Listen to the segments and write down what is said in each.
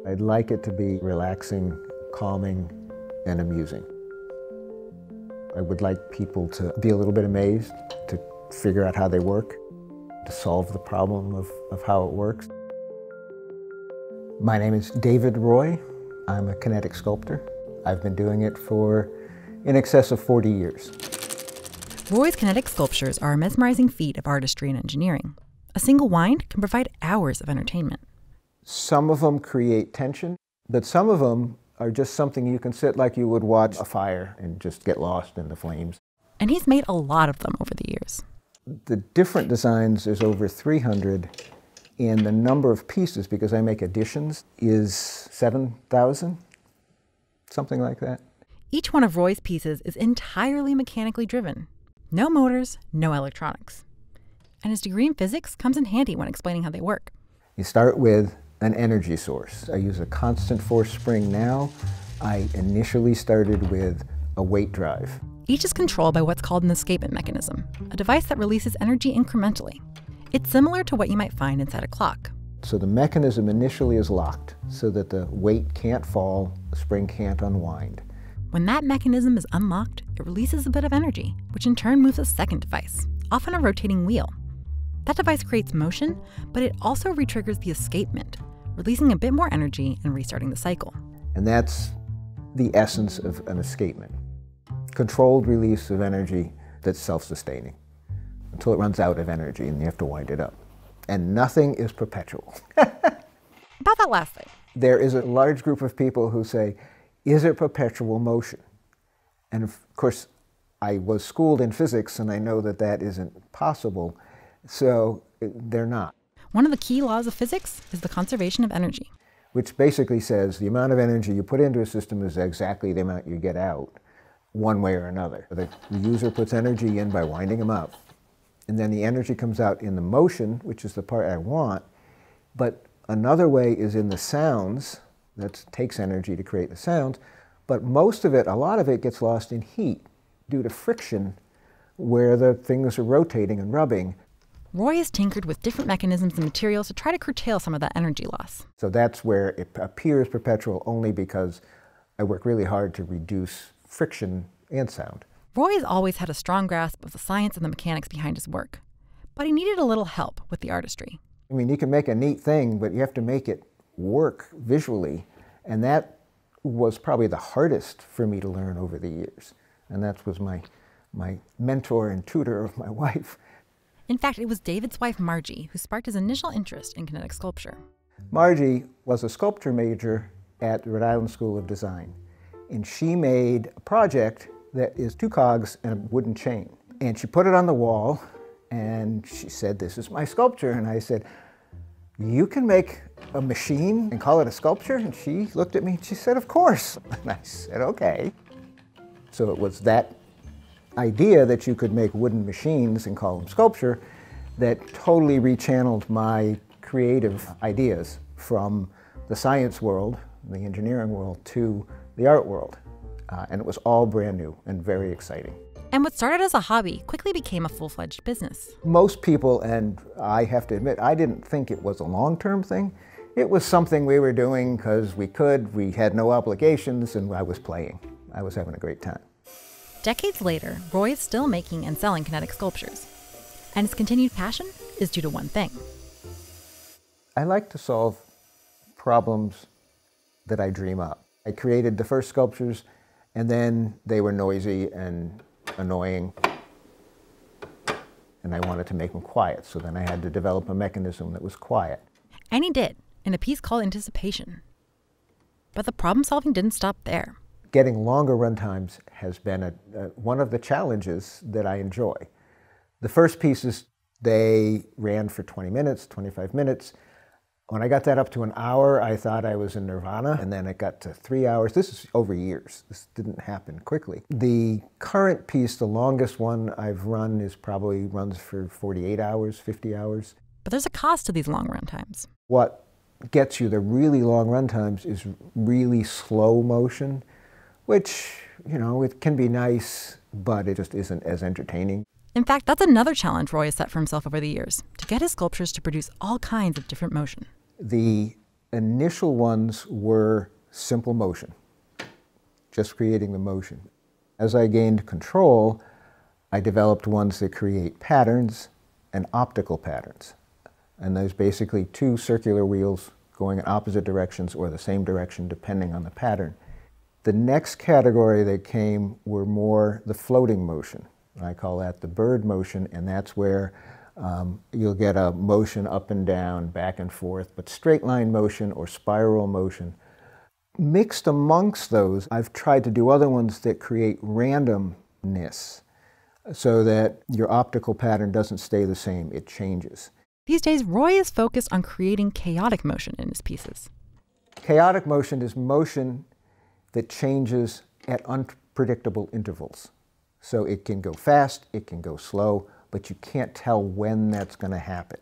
I'd like it to be relaxing, calming, and amusing. I would like people to be a little bit amazed, to figure out how they work, to solve the problem of how it works. My name is David Roy. I'm a kinetic sculptor. I've been doing it for in excess of 40 years. Roy's kinetic sculptures are a mesmerizing feat of artistry and engineering. A single wind can provide hours of entertainment. Some of them create tension, but some of them are just something you can sit like you would watch a fire and just get lost in the flames. And he's made a lot of them over the years. The different designs, there's over 300, and the number of pieces, because I make editions, is 7,000, something like that. Each one of Roy's pieces is entirely mechanically driven. No motors, no electronics. And his degree in physics comes in handy when explaining how they work. You start with an energy source. I use a constant force spring now. I initially started with a weight drive. Each is controlled by what's called an escapement mechanism, a device that releases energy incrementally. It's similar to what you might find inside a clock. So the mechanism initially is locked so that the weight can't fall, the spring can't unwind. When that mechanism is unlocked, it releases a bit of energy, which in turn moves a second device, often a rotating wheel. That device creates motion, but it also retriggers the escapement, releasing a bit more energy and restarting the cycle. And that's the essence of an escapement. Controlled release of energy that's self-sustaining until it runs out of energy and you have to wind it up. And nothing is perpetual. About that last thing. There is a large group of people who say, is it perpetual motion? And of course, I was schooled in physics and I know that that isn't possible, so they're not. One of the key laws of physics is the conservation of energy. Which basically says the amount of energy you put into a system is exactly the amount you get out, one way or another. The user puts energy in by winding them up, and then the energy comes out in the motion, which is the part I want, but another way is in the sounds. That takes energy to create the sounds, but most of it, a lot of it gets lost in heat due to friction where the things are rotating and rubbing. Roy has tinkered with different mechanisms and materials to try to curtail some of that energy loss. So that's where it appears perpetual only because I work really hard to reduce friction and sound. Roy has always had a strong grasp of the science and the mechanics behind his work, but he needed a little help with the artistry. I mean, you can make a neat thing, but you have to make it work visually, and that was probably the hardest for me to learn over the years. And that was my mentor and tutor of my wife. In fact, it was David's wife, Margie, who sparked his initial interest in kinetic sculpture. Margie was a sculpture major at the Rhode Island School of Design, and she made a project that is 2 cogs and a wooden chain. And she put it on the wall, and she said, "This is my sculpture." And I said, "You can make a machine and call it a sculpture?" And she looked at me and she said, "Of course." And I said, "Okay." So it was that idea that you could make wooden machines and call them sculpture that totally rechanneled my creative ideas from the science world, the engineering world, to the art world. And it was all brand new and very exciting. And what started as a hobby quickly became a full-fledged business. Most people, and I have to admit, I didn't think it was a long-term thing. It was something we were doing because we could, we had no obligations, and I was playing. I was having a great time. Decades later, Roy is still making and selling kinetic sculptures. And his continued passion is due to one thing. I like to solve problems that I dream up. I created the first sculptures, and then they were noisy and annoying, and I wanted to make them quiet, so then I had to develop a mechanism that was quiet. And he did, in a piece called Anticipation. But the problem solving didn't stop there. Getting longer runtimes has been one of the challenges that I enjoy. The first pieces, they ran for 20 minutes, 25 minutes. When I got that up to an hour, I thought I was in nirvana, and then it got to 3 hours. This is over years. This didn't happen quickly. The current piece, the longest one I've run, probably runs for 48 hours, 50 hours. But there's a cost to these long run times. What gets you the really long run times is really slow motion, which, you know, it can be nice, but it just isn't as entertaining. In fact, that's another challenge Roy has set for himself over the years, to get his sculptures to produce all kinds of different motion. The initial ones were simple motion, just creating the motion. As I gained control, I developed ones that create patterns and optical patterns. And there's basically two circular wheels going in opposite directions or the same direction depending on the pattern. The next category that came were more the floating motion. I call that the bird motion, and that's where you'll get a motion up and down, back and forth, but straight line motion or spiral motion. Mixed amongst those, I've tried to do other ones that create randomness so that your optical pattern doesn't stay the same, it changes. These days, Roy is focused on creating chaotic motion in his pieces. Chaotic motion is motion that changes at unpredictable intervals. So it can go fast, it can go slow, but you can't tell when that's going to happen.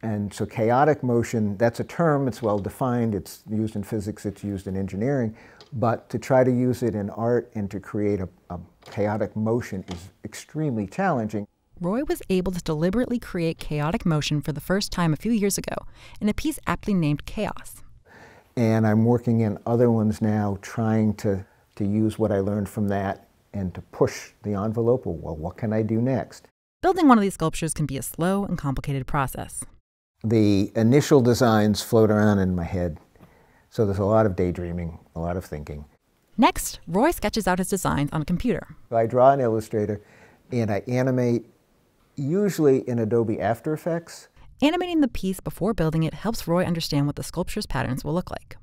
And so chaotic motion, that's a term, it's well defined, it's used in physics, it's used in engineering, but to try to use it in art and to create a chaotic motion is extremely challenging. Roy was able to deliberately create chaotic motion for the first time a few years ago in a piece aptly named Chaos. And I'm working in other ones now, trying to use what I learned from that and to push the envelope. Well, what can I do next? Building one of these sculptures can be a slow and complicated process. The initial designs float around in my head, so there's a lot of daydreaming, a lot of thinking. Next, Roy sketches out his designs on a computer. I draw in Illustrator and I animate, usually in Adobe After Effects. Animating the piece before building it helps Roy understand what the sculpture's patterns will look like.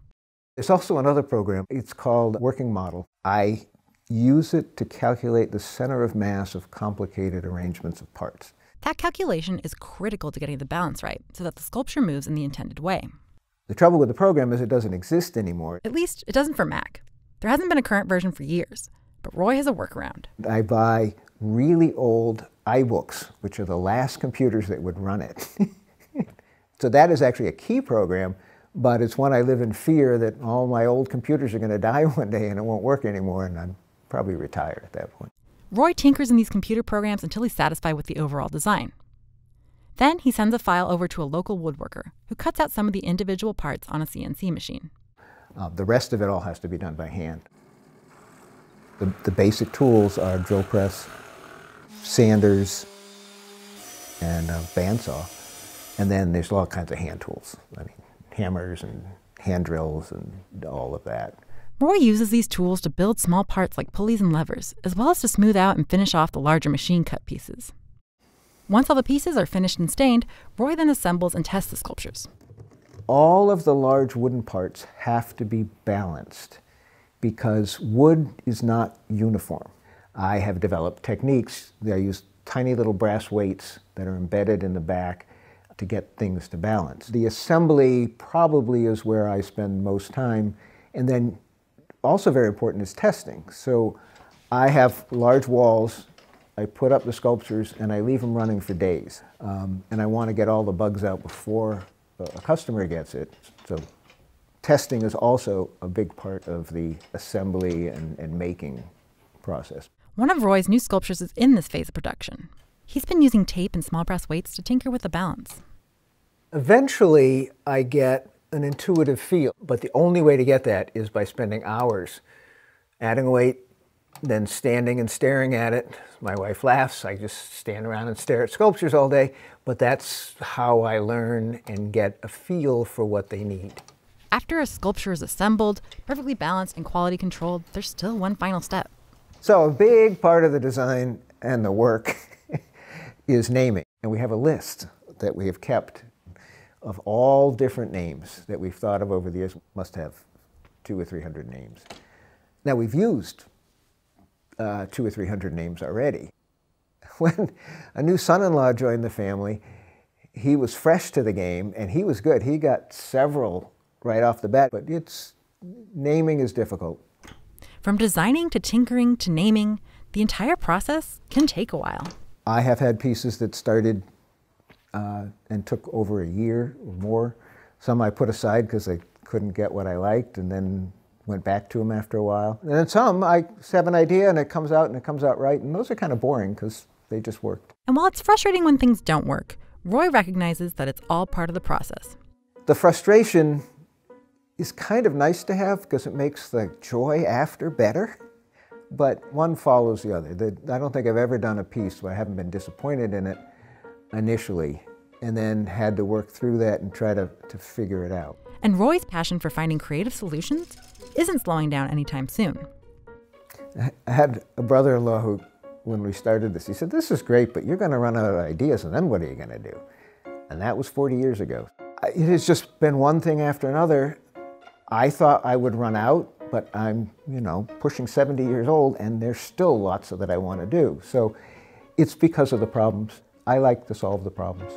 There's also another program, it's called Working Model. I use it to calculate the center of mass of complicated arrangements of parts. That calculation is critical to getting the balance right so that the sculpture moves in the intended way. The trouble with the program is it doesn't exist anymore. At least it doesn't for Mac. There hasn't been a current version for years, but Roy has a workaround. I buy really old iBooks, which are the last computers that would run it. So that is actually a key program, but it's one I live in fear that all my old computers are going to die one day and it won't work anymore, and I'm probably retired at that point. Roy tinkers in these computer programs until he's satisfied with the overall design. Then he sends a file over to a local woodworker who cuts out some of the individual parts on a CNC machine. The rest of it all has to be done by hand. The basic tools are drill press, sanders, and a bandsaw. And then there's all kinds of hand tools. I mean, hammers and hand drills and all of that. Roy uses these tools to build small parts like pulleys and levers, as well as to smooth out and finish off the larger machine-cut pieces. Once all the pieces are finished and stained, Roy then assembles and tests the sculptures. All of the large wooden parts have to be balanced because wood is not uniform. I have developed techniques that I use tiny little brass weights that are embedded in the back to get things to balance. The assembly probably is where I spend most time, and then also very important is testing. So I have large walls, I put up the sculptures, and I leave them running for days. And I want to get all the bugs out before a customer gets it. So testing is also a big part of the assembly and making process. One of Roy's new sculptures is in this phase of production. He's been using tape and small brass weights to tinker with the balance. Eventually, I get an intuitive feel, but the only way to get that is by spending hours adding a weight, then standing and staring at it. My wife laughs. I just stand around and stare at sculptures all day, but that's how I learn and get a feel for what they need. After a sculpture is assembled, perfectly balanced and quality controlled, there's still one final step. So a big part of the design and the work is naming. And we have a list that we have kept of all different names that we've thought of over the years. Must have 200 or 300 names. Now we've used 200 or 300 names already. When a new son-in-law joined the family, he was fresh to the game and he was good. He got several right off the bat, but naming is difficult. From designing to tinkering to naming, the entire process can take a while. I have had pieces that started and took over a year or more. Some I put aside because I couldn't get what I liked and then went back to them after a while. And then some, I have an idea and it comes out right, and those are kind of boring because they just worked. And while it's frustrating when things don't work, Roy recognizes that it's all part of the process. The frustration is kind of nice to have because it makes the joy after better, but one follows the other. I don't think I've ever done a piece where I haven't been disappointed in it initially and then had to work through that and try to figure it out. And Roy's passion for finding creative solutions isn't slowing down anytime soon. I had a brother-in-law who, when we started this, he said, "This is great, but you're going to run out of ideas, and then what are you going to do?" And that was 40 years ago. It has just been one thing after another. I thought I would run out, but I'm, pushing 70 years old, and there's still lots that I want to do. So it's because of the problems. I like to solve the problems.